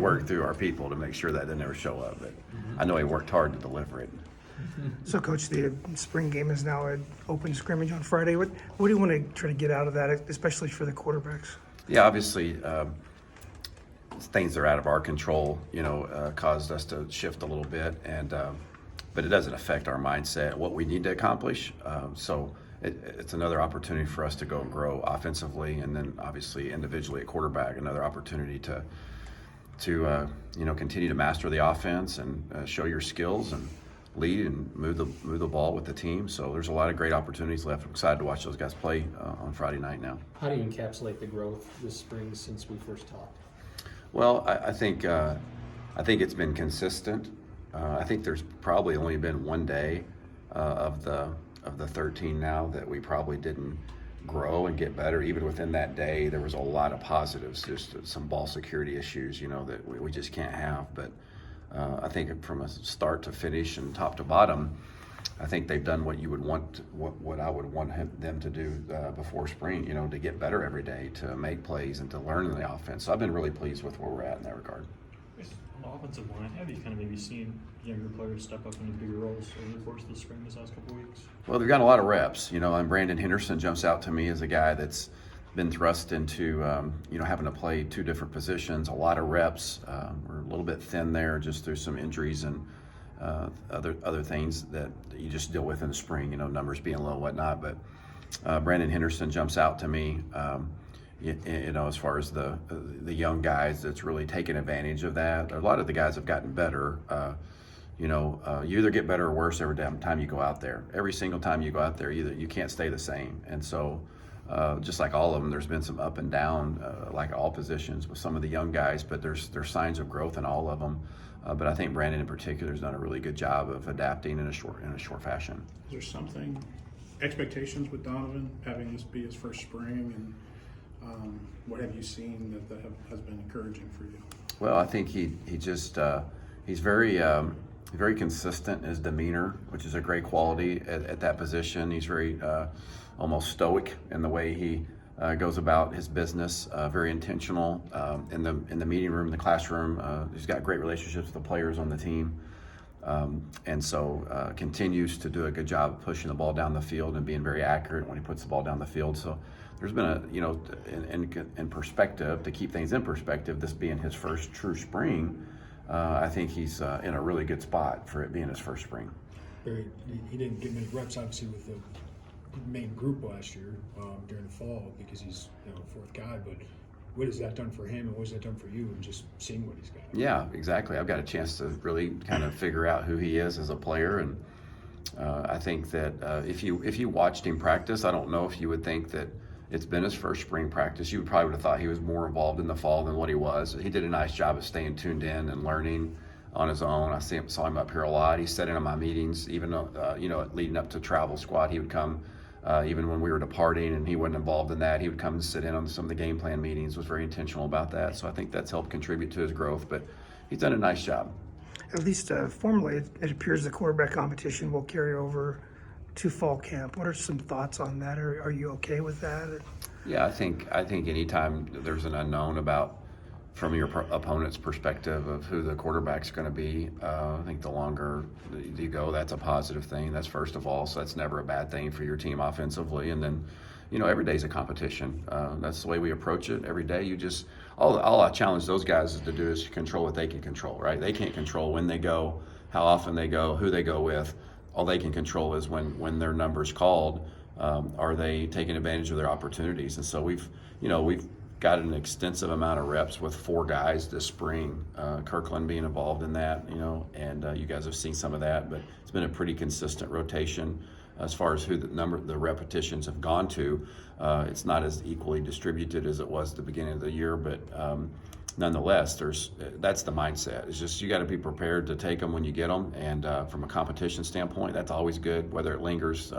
Work through our people to make sure that they never show up, but I know he worked hard to deliver it. So, Coach, the spring game is now an open scrimmage on Friday. What do you want to try to get out of that, especially for the quarterbacks? Yeah, obviously, things that are out of our control, caused us to shift a little bit, but it doesn't affect our mindset, what we need to accomplish. So it's another opportunity for us to go and grow offensively, and then obviously individually at quarterback, another opportunity to continue to master the offense and show your skills and lead and move the ball with the team. So there's a lot of great opportunities left. I'm excited to watch those guys play on Friday night now. How do you encapsulate the growth this spring since we first talked? Well, I think it's been consistent. I think there's probably only been one day of the 13 now that we probably didn't grow and get better. Even within that day, there was a lot of positives, just some ball security issues, that we just can't have. But I think from a start to finish and top to bottom, I think they've done what you would want, what I would want them to do before spring, to get better every day, to make plays and to learn in the offense. So I've been really pleased with where we're at in that regard. On the offensive line, have you kind of maybe seen younger players step up into bigger roles over the course of the spring this last couple of weeks? Well, they've got a lot of reps, and Brandon Henderson jumps out to me as a guy that's been thrust into, having to play two different positions, a lot of reps. We're a little bit thin there just through some injuries and other things that you just deal with in the spring, numbers being low, whatnot. But Brandon Henderson jumps out to me, as far as the young guys that's really taken advantage of that. A lot of the guys have gotten better. You either get better or worse every time you go out there. Every single time you go out there, you can't stay the same. And so just like all of them, there's been some up and down, like all positions with some of the young guys, but there's signs of growth in all of them. But I think Brandon in particular has done a really good job of adapting in a short fashion. Is there something, expectations with Donovan, having this be his first spring, and what have you seen that has been encouraging for you? Well, I think he's very consistent in his demeanor, which is a great quality at that position. He's very almost stoic in the way he goes about his business, very intentional in the meeting room, the classroom. He's got great relationships with the players on the team, and so continues to do a good job of pushing the ball down the field and being very accurate when he puts the ball down the field. So there's been in perspective, to keep things in perspective, this being his first true spring, I think he's in a really good spot for it being his first spring. Barry, he didn't get many reps, obviously, with the main group last year during the fall because he's fourth guy. But what has that done for him, and what has that done for you, and just seeing what he's got? Yeah, exactly. I've got a chance to really kind of figure out who he is as a player, and I think that if you watched him practice, I don't know if you would think that it's been his first spring practice. You probably would have thought he was more involved in the fall than what he was. He did a nice job of staying tuned in and learning on his own. I saw him up here a lot. He sat in on my meetings, even leading up to travel squad. He would come even when we were departing, and he wasn't involved in that. He would come and sit in on some of the game plan meetings. Was very intentional about that. So I think that's helped contribute to his growth. But he's done a nice job. At least formally, it appears the quarterback competition will carry over to fall camp. What are some thoughts on that? Are you okay with that? Yeah, I think anytime there's an unknown about from your opponent's perspective of who the quarterback's going to be, I think the longer you go, that's a positive thing. That's first of all, so that's never a bad thing for your team offensively. And then, every day's a competition. That's the way we approach it. Every day, all I challenge those guys is to do is control what they can control. Right? They can't control when they go, how often they go, who they go with. All they can control is when their number's called, are they taking advantage of their opportunities? And so we've got an extensive amount of reps with 4 guys this spring, Kirkland being involved in that, and you guys have seen some of that, but it's been a pretty consistent rotation as far as who the repetitions have gone to. It's not as equally distributed as it was at the beginning of the year, but nonetheless, that's the mindset. It's just you got to be prepared to take them when you get them, and from a competition standpoint, that's always good. Whether it lingers,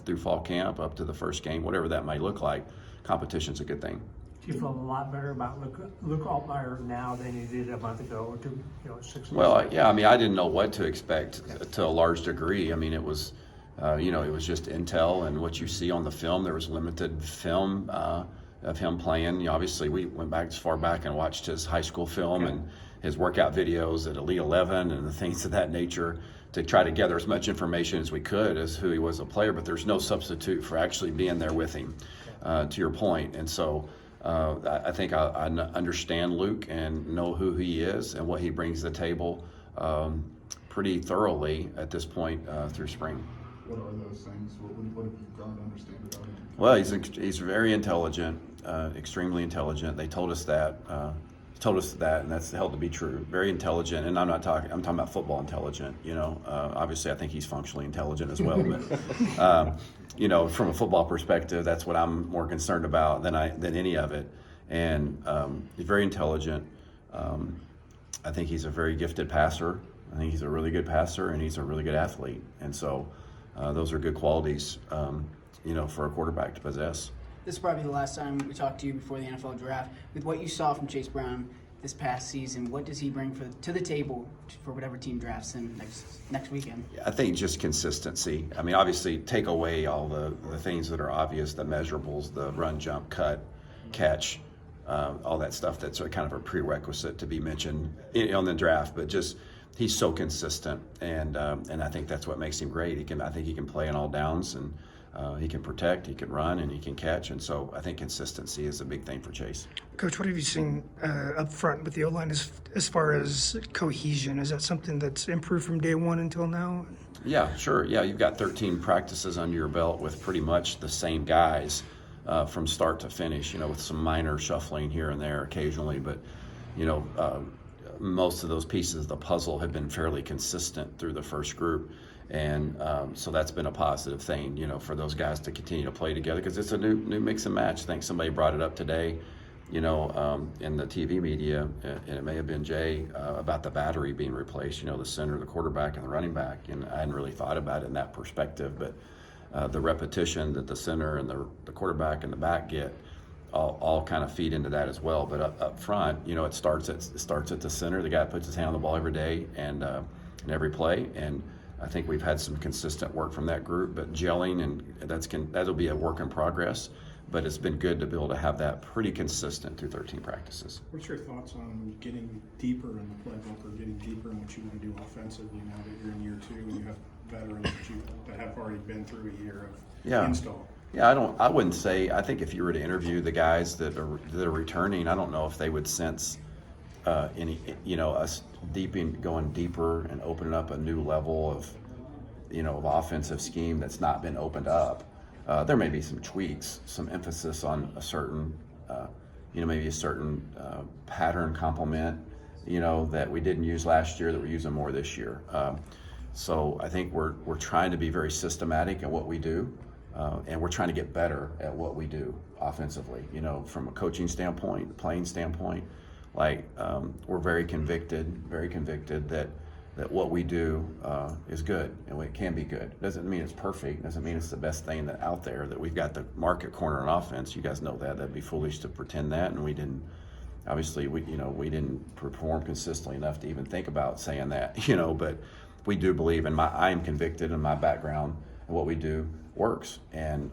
through fall camp up to the first game, whatever that might look like, competition's a good thing. Do you feel a lot better about Luke Altmaier now than you did a month ago or 6 months Well, ago? yeah, I didn't know what to expect to a large degree. It was, it was just intel and what you see on the film. There was limited film of him playing. You know, obviously, we went back as far back and watched his high school film and his workout videos at Elite 11 and the things of that nature to try to gather as much information as we could as who he was a player. But there's no substitute for actually being there with him, to your point. And so I think I understand Luke and know who he is and what he brings to the table pretty thoroughly at this point through spring. What are those things? What have you gotten to understand about him? Well, he's very intelligent, extremely intelligent. They told us that, and that's held to be true. Very intelligent, and I'm talking about football intelligent. You know, obviously, I think he's functionally intelligent as well. But you know, from a football perspective, that's what I'm more concerned about than any of it. And he's very intelligent. I think he's a very gifted passer. I think he's a really good passer, and he's a really good athlete. And so, those are good qualities, you know, for a quarterback to possess. This is probably the last time we talked to you before the NFL draft. With what you saw from Chase Brown this past season, what does he bring to the table for whatever team drafts him next weekend? I think just consistency. I mean, obviously, take away all the things that are obvious, the measurables, the run, jump, cut, catch, all that stuff that's kind of a prerequisite to be mentioned on the draft. But just he's so consistent, and I think that's what makes him great. I think he can play in all downs, and he can protect, he can run, and he can catch. And so I think consistency is a big thing for Chase. Coach, what have you seen up front with the O-line as far as cohesion? Is that something that's improved from day one until now? Yeah, sure. Yeah, you've got 13 practices under your belt with pretty much the same guys from start to finish, you know, with some minor shuffling here and there occasionally. But, you know, most of those pieces of the puzzle have been fairly consistent through the first group. And so that's been a positive thing, you know, for those guys to continue to play together, because it's a new mix and match. I think somebody brought it up today, you know, in the TV media, and it may have been Jay, about the battery being replaced, you know, the center, the quarterback, and the running back. And I hadn't really thought about it in that perspective, but the repetition that the center and the quarterback and the back get all kind of feed into that as well. But up front, you know, it starts at the center. The guy puts his hand on the ball every day and in every play. And I think we've had some consistent work from that group, but gelling, and that'll be a work in progress. But it's been good to be able to have that pretty consistent through 13 practices. What's your thoughts on getting deeper in the playbook, or getting deeper in what you want to do offensively now that you're in year 2 and you have veterans that have already been through a year of install? Yeah, I wouldn't say. I think if you were to interview the guys that are returning, I don't know if they would sense any, you know, us going deeper and opening up a new level of, you know, of offensive scheme that's not been opened up. There may be some tweaks, some emphasis on a certain, you know, maybe a certain pattern complement, you know, that we didn't use last year that we're using more this year. So I think we're trying to be very systematic at what we do, and we're trying to get better at what we do offensively. You know, from a coaching standpoint, playing standpoint, like we're very convicted that what we do is good, and it can be good. Doesn't mean it's perfect. Doesn't mean it's the best thing that out there, that we've got the market corner on offense. You guys know that. That'd be foolish to pretend that, and we didn't. Obviously, we didn't perform consistently enough to even think about saying that. You know, but we do believe, and I am convicted in my background, and what we do works, and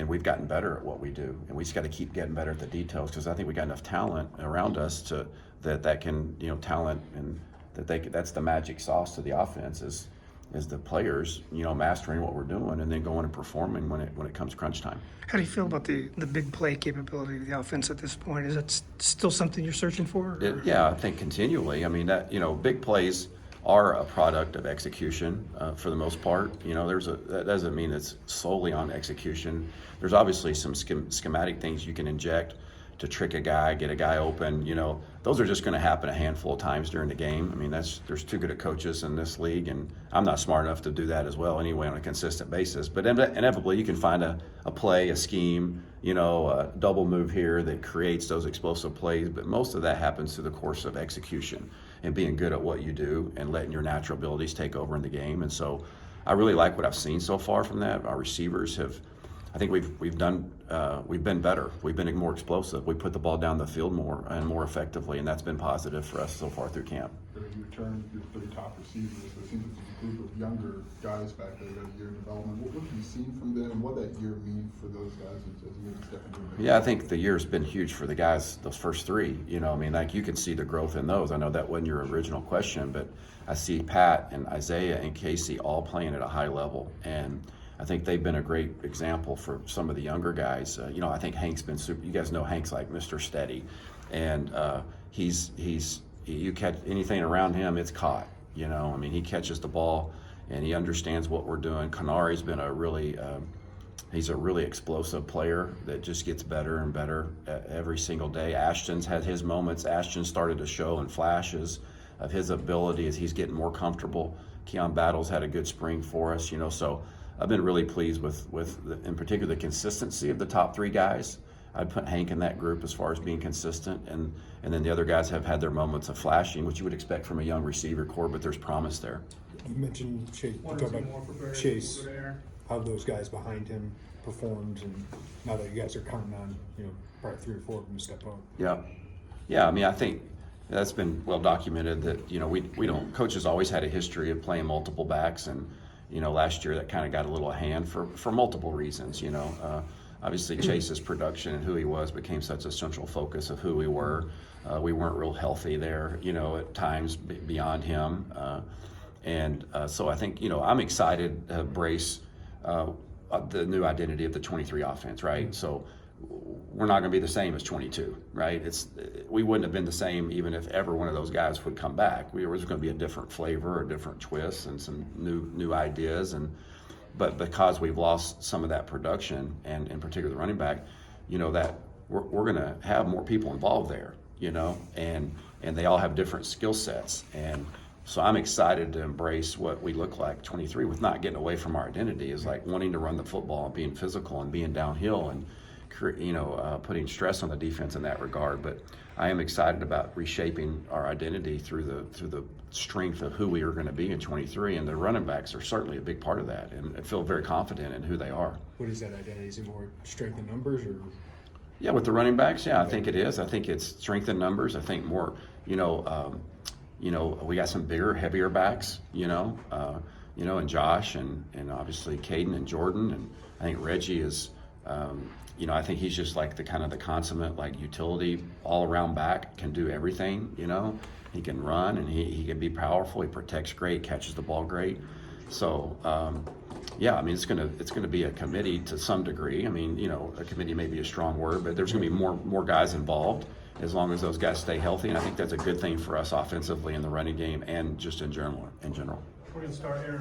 we've gotten better at what we do, and we just got to keep getting better at the details, because I think we got enough talent around us that can, you know, talent, and that's the magic sauce to the offense is the players, you know, mastering what we're doing and then going and performing when it comes crunch time. How do you feel about the big play capability of the offense at this point? Is that still something you're searching for? Yeah, I think continually. I mean, that, you know, big plays are a product of execution for the most part. You know, that doesn't mean it's solely on execution. There's obviously some schematic things you can inject to trick a guy, get a guy open. You know, those are just going to happen a handful of times during the game. I mean, there's too good of coaches in this league, and I'm not smart enough to do that as well anyway on a consistent basis. But inevitably, you can find a play, a scheme, you know, a double move here that creates those explosive plays. But most of that happens through the course of execution and being good at what you do and letting your natural abilities take over in the game. And so I really like what I've seen so far from that. Our receivers have I think we've been better. We've been more explosive. We put the ball down the field more and more effectively, and that's been positive for us so far through camp. But as you return your 3 top receivers, it seems like there's a group of younger guys back there that are year in development. What have you seen from them, and what that year mean for those guys as you step into it? Yeah, I think the year's been huge for the guys, those first 3. You know, I mean, like you can see the growth in those. I know that wasn't your original question, but I see Pat and Isaiah and Casey all playing at a high level, and I think they've been a great example for some of the younger guys. You know, I think Hank's been super. You guys know Hank's like Mr. Steady, and you catch anything around him, it's caught. You know, I mean, he catches the ball and he understands what we're doing. Kanari's been he's a really explosive player that just gets better and better every single day. Ashton's had his moments. Ashton started to show in flashes of his ability as he's getting more comfortable. Keon Battles had a good spring for us, you know, so I've been really pleased with in particular, the consistency of the top 3 guys. I'd put Hank in that group as far as being consistent, and then the other guys have had their moments of flashing, which you would expect from a young receiver core, but there's promise there. You mentioned Chase, you talked about Chase, how those guys behind him performed, and now that you guys are counting on, you know, probably 3 or 4 of them to step up. Yeah. I mean, I think that's been well documented that, you know, we don't. Coaches always had a history of playing multiple backs, and you know, last year that kind of got a little hand for multiple reasons. You know, obviously Chase's production and who he was became such a central focus of who we were. We weren't real healthy there, you know, at times beyond him. So I think, you know, I'm excited to embrace the new identity of the 23 offense, right? So we're not going to be the same as 22, right? We wouldn't have been the same even if ever one of those guys would come back. There was going to be a different flavor, a different twist, and some new ideas. But because we've lost some of that production, and in particular the running back, you know, that we're going to have more people involved there, you know, and they all have different skill sets. And so I'm excited to embrace what we look like 23 with not getting away from our identity, is like wanting to run the football and being physical and being downhill and, you know, putting stress on the defense in that regard. But I am excited about reshaping our identity through the strength of who we are going to be in 23, and the running backs are certainly a big part of that, and I feel very confident in who they are. What is that identity? Is it more strength in numbers, or? Yeah, with the running backs, yeah, I think it is. I think it's strength in numbers. I think more, you know, we got some bigger, heavier backs, and Josh and obviously Caden and Jordan, and I think Reggie is, I think he's just like the consummate like utility all around back, can do everything, you know. He can run and he can be powerful. He protects great, catches the ball great. So, yeah, I mean, it's gonna be a committee to some degree. I mean, you know, a committee may be a strong word, but there's gonna be more guys involved as long as those guys stay healthy. And I think that's a good thing for us offensively in the running game and just in general. We're going to start here.